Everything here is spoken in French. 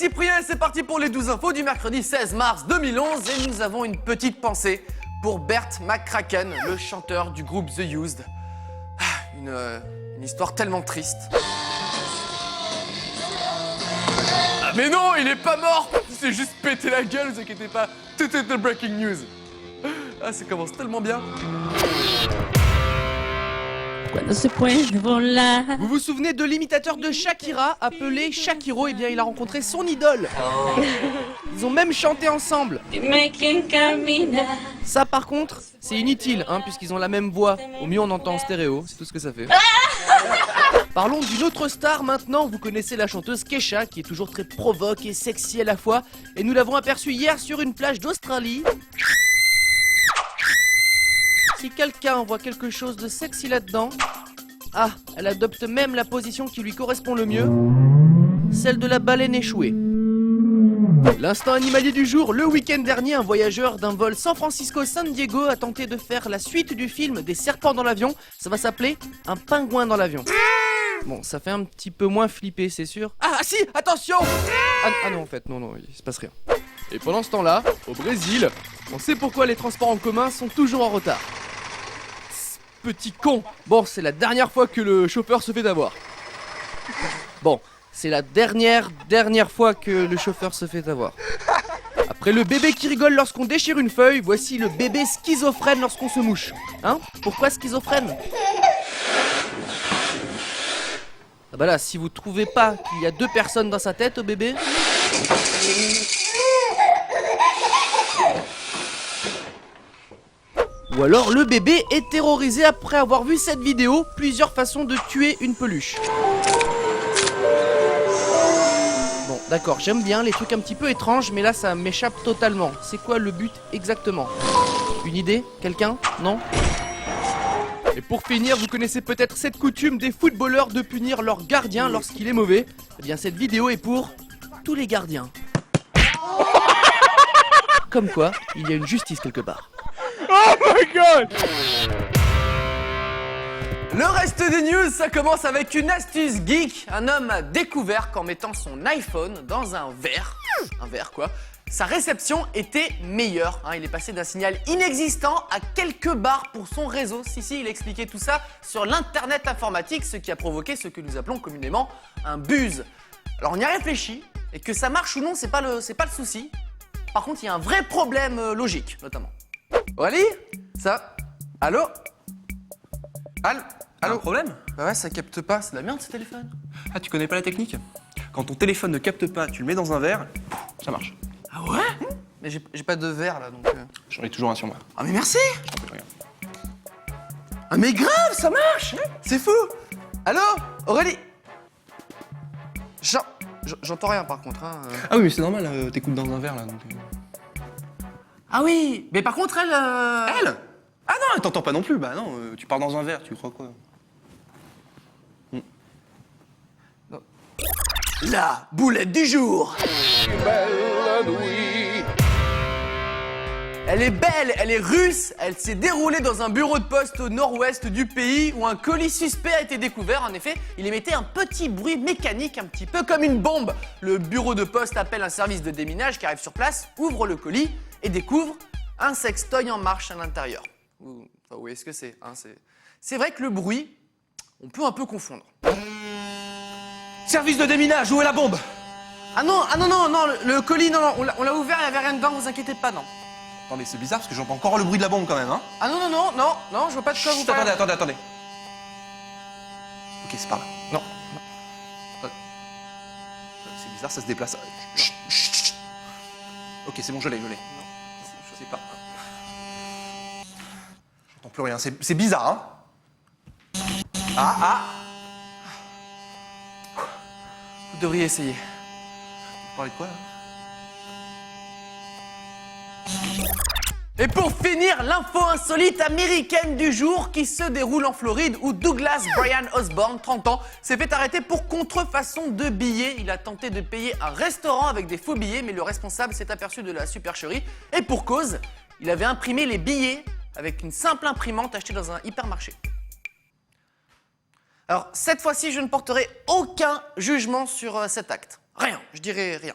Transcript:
Cyprien et c'est parti pour les 12 infos du mercredi 16 mars 2011 et nous avons une petite pensée pour Bert McCracken, le chanteur du groupe The Used. Une histoire tellement triste. Ah mais non, il est pas mort! Il s'est juste pété la gueule, vous inquiétez pas. Tout est de breaking news. Ah, ça commence tellement bien. Vous vous souvenez de l'imitateur de Shakira appelé Shakiro? Eh bien, il a rencontré son idole. Ils ont même chanté ensemble. Ça, par contre, c'est inutile, hein, puisqu'ils ont la même voix. Au mieux, on entend en stéréo, c'est tout ce que ça fait. Parlons d'une autre star maintenant. Vous connaissez la chanteuse Kesha, qui est toujours très provoque et sexy à la fois. Et nous l'avons aperçue hier sur une plage d'Australie. Si quelqu'un voit quelque chose de sexy là-dedans, ah, elle adopte même la position qui lui correspond le mieux, celle de la baleine échouée. L'instant animalier du jour, le week-end dernier, un voyageur d'un vol San Francisco-San Diego a tenté de faire la suite du film des serpents dans l'avion. Ça va s'appeler Un pingouin dans l'avion. Bon, ça fait un petit peu moins flipper, c'est sûr. Ah si, attention! Ah non, en fait, non, il se passe rien. Et pendant ce temps-là, au Brésil, on sait pourquoi les transports en commun sont toujours en retard. Petit con. Bon, c'est la dernière fois que le chauffeur se fait d'avoir. Bon, c'est la dernière fois que le chauffeur se fait avoir. Après le bébé qui rigole lorsqu'on déchire une feuille, voici le bébé schizophrène lorsqu'on se mouche. Hein? Pourquoi schizophrène? Ah bah là, si vous trouvez pas qu'il y a deux personnes dans sa tête au bébé... Ou alors le bébé est terrorisé après avoir vu cette vidéo, plusieurs façons de tuer une peluche. Bon, d'accord, j'aime bien les trucs un petit peu étranges, mais là ça m'échappe totalement. C'est quoi le but exactement? Une idée? Quelqu'un? Non? Et pour finir, vous connaissez peut-être cette coutume des footballeurs de punir leur gardien lorsqu'il est mauvais. Eh bien cette vidéo est pour tous les gardiens. Comme quoi, il y a une justice quelque part. Oh my god! Le reste des news, ça commence avec une astuce geek. Un homme a découvert qu'en mettant son iPhone dans un verre quoi, sa réception était meilleure. Hein, il est passé d'un signal inexistant à quelques barres pour son réseau. Si, il expliquait tout ça sur l'internet informatique, ce qui a provoqué ce que nous appelons communément un buzz. Alors on y a réfléchi, et que ça marche ou non, c'est pas le souci. Par contre, il y a un vrai problème logique, notamment. Aurélie? Ça? Allô? Allô? Un problème? Bah ouais, ça capte pas, c'est de la merde ce téléphone. Ah, tu connais pas la technique? Quand ton téléphone ne capte pas, tu le mets dans un verre, ça marche. Ah ouais? Mais j'ai pas de verre là donc. J'en ai toujours un sur moi. Ah mais merci! Regarde. Ah mais grave, ça marche! C'est fou! Allô? Aurélie? J'entends rien par contre. Hein. Ah oui, mais c'est normal, t'écoutes dans un verre là. Donc... Ah oui! Mais par contre, elle. Elle? Ah non, elle t'entend pas non plus. Bah non, tu pars dans un verre, tu crois quoi? La boulette du jour! Elle est belle, elle est russe, elle s'est déroulée dans un bureau de poste au nord-ouest du pays où un colis suspect a été découvert. En effet, il émettait un petit bruit mécanique, un petit peu comme une bombe. Le bureau de poste appelle un service de déminage qui arrive sur place, ouvre le colis et découvre un sextoy en marche à l'intérieur. Vous voyez ce que c'est, hein, c'est vrai que le bruit, on peut un peu confondre. Service de déminage, où est la bombe? Ah non, le colis, non, on l'a ouvert, il n'y avait rien dedans, vous inquiétez pas, non. Attendez, c'est bizarre parce que j'entends encore le bruit de la bombe quand même, hein? Ah non, je vois pas de quoi vous parlez. Attendez. Ok, c'est par là. Non. C'est bizarre, ça se déplace. Chut. Ok, c'est bon, je l'ai. Non, je sais pas. J'entends plus rien, c'est bizarre, hein? Ah. Vous devriez essayer. Vous parlez de quoi, là? Et pour finir, l'info insolite américaine du jour qui se déroule en Floride où Douglas Brian Osborne, 30 ans, s'est fait arrêter pour contrefaçon de billets. Il a tenté de payer un restaurant avec des faux billets, mais le responsable s'est aperçu de la supercherie. Et pour cause, il avait imprimé les billets avec une simple imprimante achetée dans un hypermarché. Alors, cette fois-ci, je ne porterai aucun jugement sur cet acte. Rien, je dirai rien.